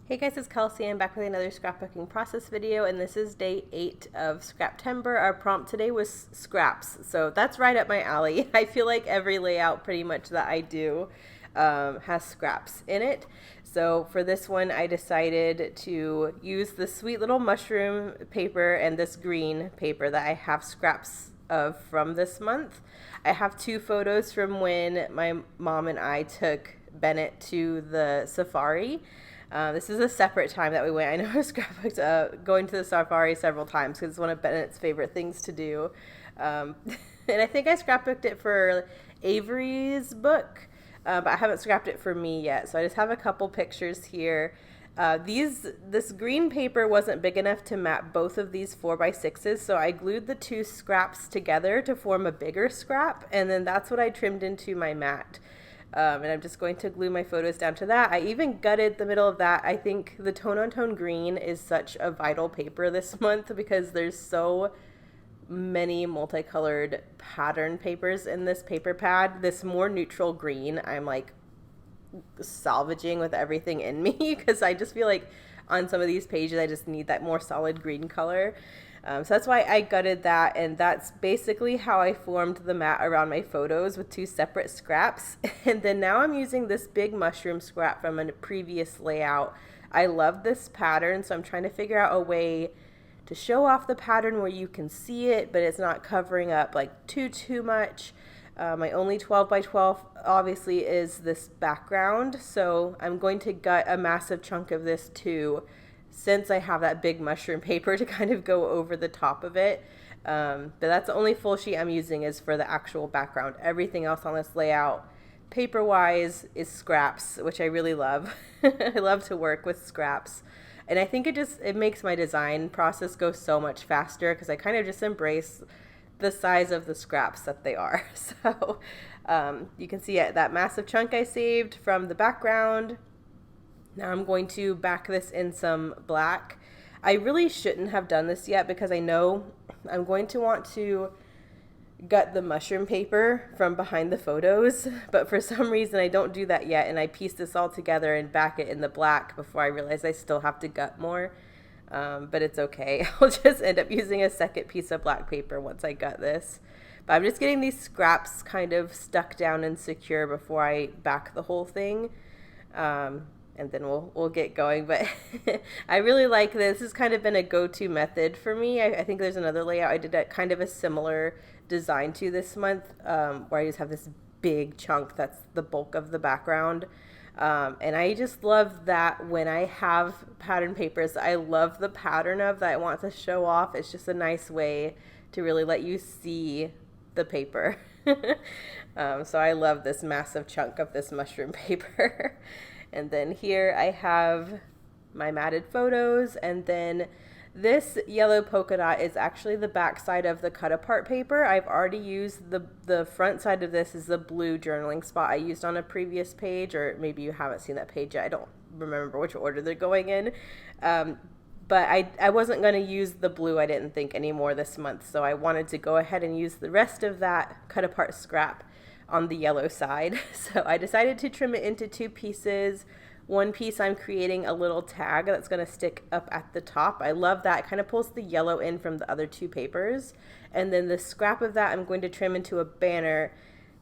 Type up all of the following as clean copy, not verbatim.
Hey guys, it's Kelsey. I'm back with another scrapbooking process video, and this is day 8 of Scraptember. Our prompt today was scraps, so that's right up my alley. I feel like every layout pretty much that I do has scraps in it. So for this one, I decided to use the sweet little mushroom paper and this green paper that I have scraps of from this month. I have 2 photos from when my mom and I took Bennett to the safari. This is a separate time that we went. I know I've scrapbooked going to the safari several times because it's one of Bennett's favorite things to do. And I think I scrapbooked it for Avery's book, but I haven't scrapped it for me yet. So I just have a couple pictures here. This green paper wasn't big enough to map both of these 4x6s, so I glued the 2 scraps together to form a bigger scrap, and then that's what I trimmed into my mat. And I'm just going to glue my photos down to that. I even gutted the middle of that. I think the tone-on-tone green is such a vital paper this month because there's so many multicolored pattern papers in this paper pad. This more neutral green, I'm like salvaging with everything in me because I just feel like on some of these pages I just need that more solid green color. So that's why I gutted that, and that's basically how I formed the mat around my photos with 2 separate scraps. And then now I'm using this big mushroom scrap from a previous layout. I love this pattern, so I'm trying to figure out a way to show off the pattern where you can see it, but it's not covering up like too much. My only 12 by 12 obviously is this background, so I'm going to gut a massive chunk of this too, since I have that big mushroom paper to kind of go over the top of it. But that's the only full sheet I'm using is for the actual background. Everything else on this layout, paper-wise, is scraps, which I really love. I love to work with scraps. And I think it makes my design process go so much faster because I kind of just embrace the size of the scraps that they are. So you can see that massive chunk I saved from the background. Now I'm going to back this in some black. I really shouldn't have done this yet because I know I'm going to want to gut the mushroom paper from behind the photos, but for some reason I don't do that yet, and I piece this all together and back it in the black before I realize I still have to gut more. But it's okay. I'll just end up using a second piece of black paper once I gut this. But I'm just getting these scraps kind of stuck down and secure before I back the whole thing. And then we'll get going. But I really like this. This has kind of been a go-to method for me. I think there's another layout I did a kind of a similar design to this month, where I just have this big chunk that's the bulk of the background. And I just love that when I have pattern papers I love the pattern of that I want to show off. It's just a nice way to really let you see the paper. So I love this massive chunk of this mushroom paper. And then here I have my matted photos, and then this yellow polka dot is actually the back side of the cut apart paper. I've already used the front side of this is the blue journaling spot I used on a previous page, or maybe you haven't seen that page yet. I don't remember which order they're going in. But I wasn't going to use the blue, I didn't think, anymore this month. So I wanted to go ahead and use the rest of that cut apart scrap on the yellow side. So I decided to trim it into 2 pieces. One piece I'm creating a little tag that's going to stick up at the top. I love that. It kind of pulls the yellow in from the other 2 papers. And then the scrap of that I'm going to trim into a banner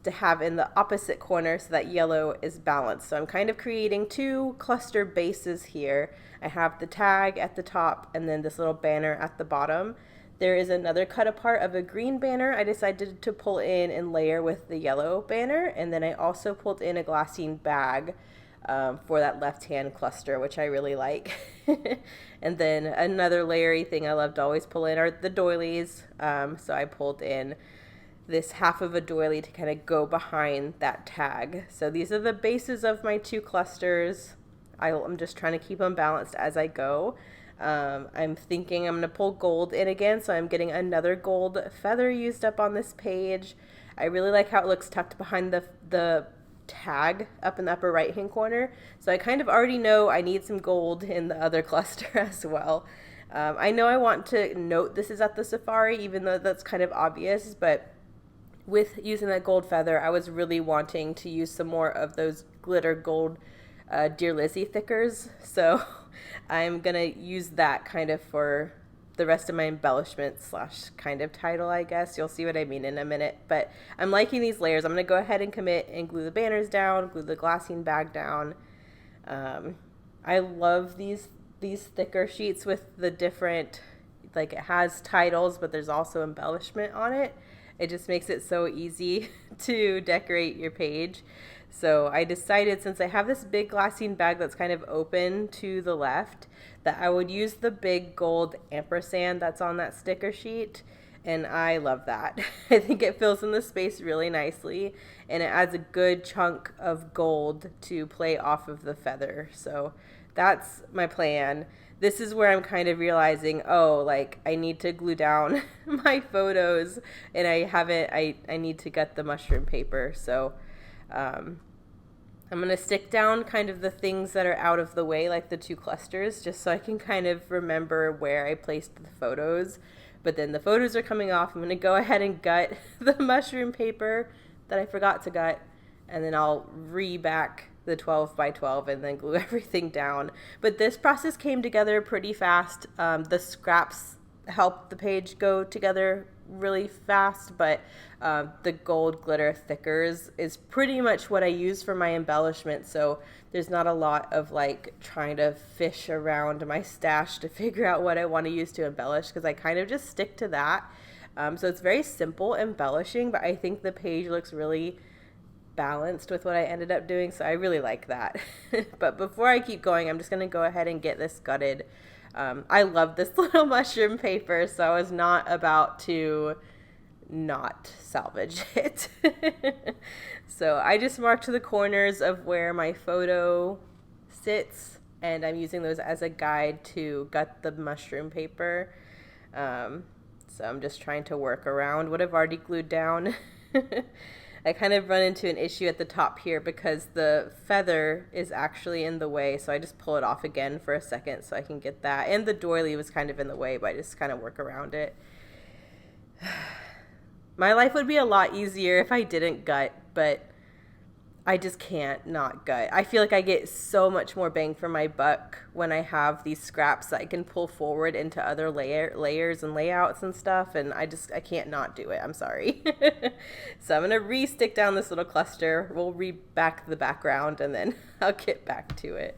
to have in the opposite corner so that yellow is balanced. So I'm kind of creating 2 cluster bases here. I have the tag at the top and then this little banner at the bottom. There is another cut apart of a green banner I decided to pull in and layer with the yellow banner. And then I also pulled in a glassine bag for that left-hand cluster, which I really like. And then another layery thing I love to always pull in are the doilies. So I pulled in this half of a doily to kind of go behind that tag. So these are the bases of my 2 clusters. I'm just trying to keep them balanced as I go. I'm thinking I'm going to pull gold in again, so I'm getting another gold feather used up on this page. I really like how it looks tucked behind the tag up in the upper right hand corner, so I kind of already know I need some gold in the other cluster as well. I know I want to note this is at the safari, even though that's kind of obvious, but with using that gold feather I was really wanting to use some more of those glitter gold Dear Lizzie thickers. So I'm going to use that kind of for the rest of my embellishment slash kind of title, I guess. You'll see what I mean in a minute. But I'm liking these layers. I'm going to go ahead and commit and glue the banners down, glue the glassine bag down. I love these thicker sheets with the different, like it has titles, but there's also embellishment on it. It just makes it so easy to decorate your page. So I decided, since I have this big glassine bag that's kind of open to the left, that I would use the big gold ampersand that's on that sticker sheet. And I love that. I think it fills in the space really nicely, and it adds a good chunk of gold to play off of the feather. So that's my plan. This is where I'm kind of realizing, oh, like I need to glue down my photos, and I need to get the mushroom paper. So I'm going to stick down kind of the things that are out of the way, like the two clusters, just so I can kind of remember where I placed the photos. But then the photos are coming off. I'm going to go ahead and gut the mushroom paper that I forgot to gut, and then I'll re-back the 12 by 12 and then glue everything down. But this process came together pretty fast. The scraps helped the page go together really fast, but the gold glitter thickers is pretty much what I use for my embellishment. So there's not a lot of like trying to fish around my stash to figure out what I want to use to embellish, because I kind of just stick to that. So it's very simple embellishing, but I think the page looks really balanced with what I ended up doing, so I really like that. But before I keep going, I'm just going to go ahead and get this gutted. I love this little mushroom paper, so I was not about to not salvage it. So I just marked the corners of where my photo sits, and I'm using those as a guide to gut the mushroom paper. So I'm just trying to work around what I've already glued down. I kind of run into an issue at the top here because the feather is actually in the way, so I just pull it off again for a second so I can get that. And the doily was kind of in the way, but I just kind of work around it. My life would be a lot easier if I didn't gut, but I just can't not gut. I feel like I get so much more bang for my buck when I have these scraps that I can pull forward into other layers and layouts and stuff, and I can't not do it. I'm sorry. So I'm going to re-stick down this little cluster. We'll re-back the background, and then I'll get back to it.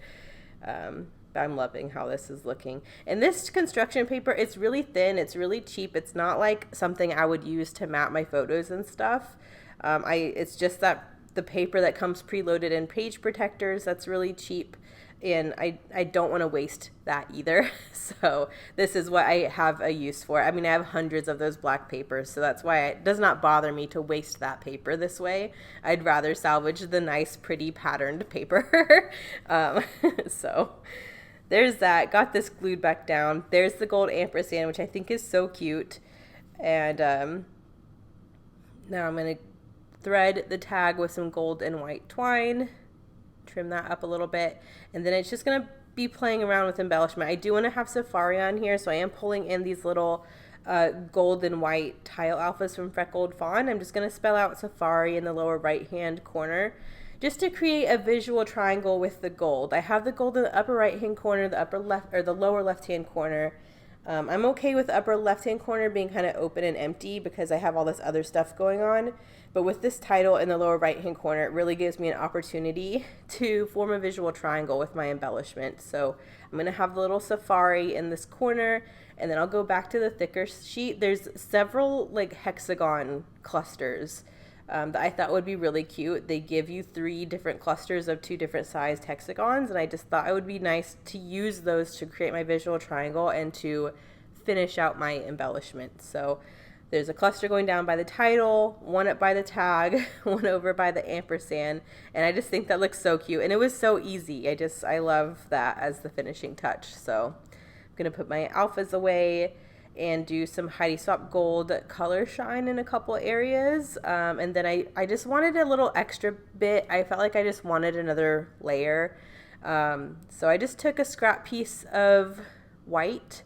I'm loving how this is looking. And this construction paper, it's really thin. It's really cheap. It's not like something I would use to map my photos and stuff. It's just that the paper that comes preloaded in page protectors, that's really cheap, and I don't want to waste that either. So this is what I have a use for. I mean, I have hundreds of those black papers, so that's why it does not bother me to waste that paper this way. I'd rather salvage the nice, pretty patterned paper. So there's that. Got this glued back down. There's the gold ampersand, which I think is so cute. And now I'm going to thread the tag with some gold and white twine, trim that up a little bit, and then it's just going to be playing around with embellishment. I do want to have safari on here, so I am pulling in these little gold and white tile alphas from Freckled Fawn. I'm just going to spell out safari in the lower right hand corner just to create a visual triangle with the gold. I have the gold in the upper right hand corner, the upper left, or the lower left hand corner. I'm okay with the upper left hand corner being kind of open and empty because I have all this other stuff going on. But with this title in the lower right hand corner, it really gives me an opportunity to form a visual triangle with my embellishment. So I'm going to have the little safari in this corner, and then I'll go back to the thicker sheet. There's several like hexagon clusters that I thought would be really cute. They give you 3 different clusters of 2 different sized hexagons, and I just thought it would be nice to use those to create my visual triangle and to finish out my embellishment. So there's a cluster going down by the title, one up by the tag, one over by the ampersand, and I just think that looks so cute, and it was so easy. I love that as the finishing touch. So I'm gonna put my alphas away and do some Heidi Swap Gold color shine in a couple areas, and then I just wanted a little extra bit. I felt like I just wanted another layer, so I just took a scrap piece of white,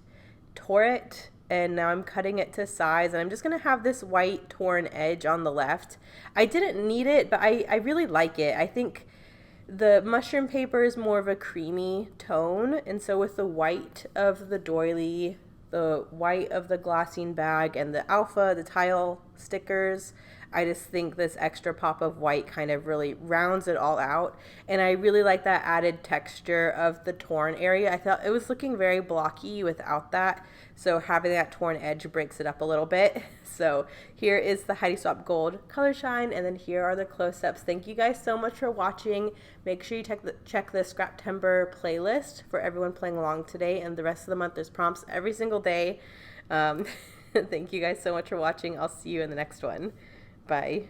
tore it, and now I'm cutting it to size, and I'm just going to have this white torn edge on the left. I didn't need it, but I really like it. I think The mushroom paper is more of a creamy tone, and so with the white of the doily, the white of the glossing bag, and the alpha, the tile stickers, I just think this extra pop of white kind of really rounds it all out. And I really like that added texture of the torn area. I thought it was looking very blocky without that. So having that torn edge breaks it up a little bit. So here is the Heidi Swapp Gold Color Shine, and then here are the close-ups. Thank you guys so much for watching. Make sure you check the Scraptember playlist for everyone playing along today, and the rest of the month there's prompts every single day. Thank you guys so much for watching. I'll see you in the next one. Bye.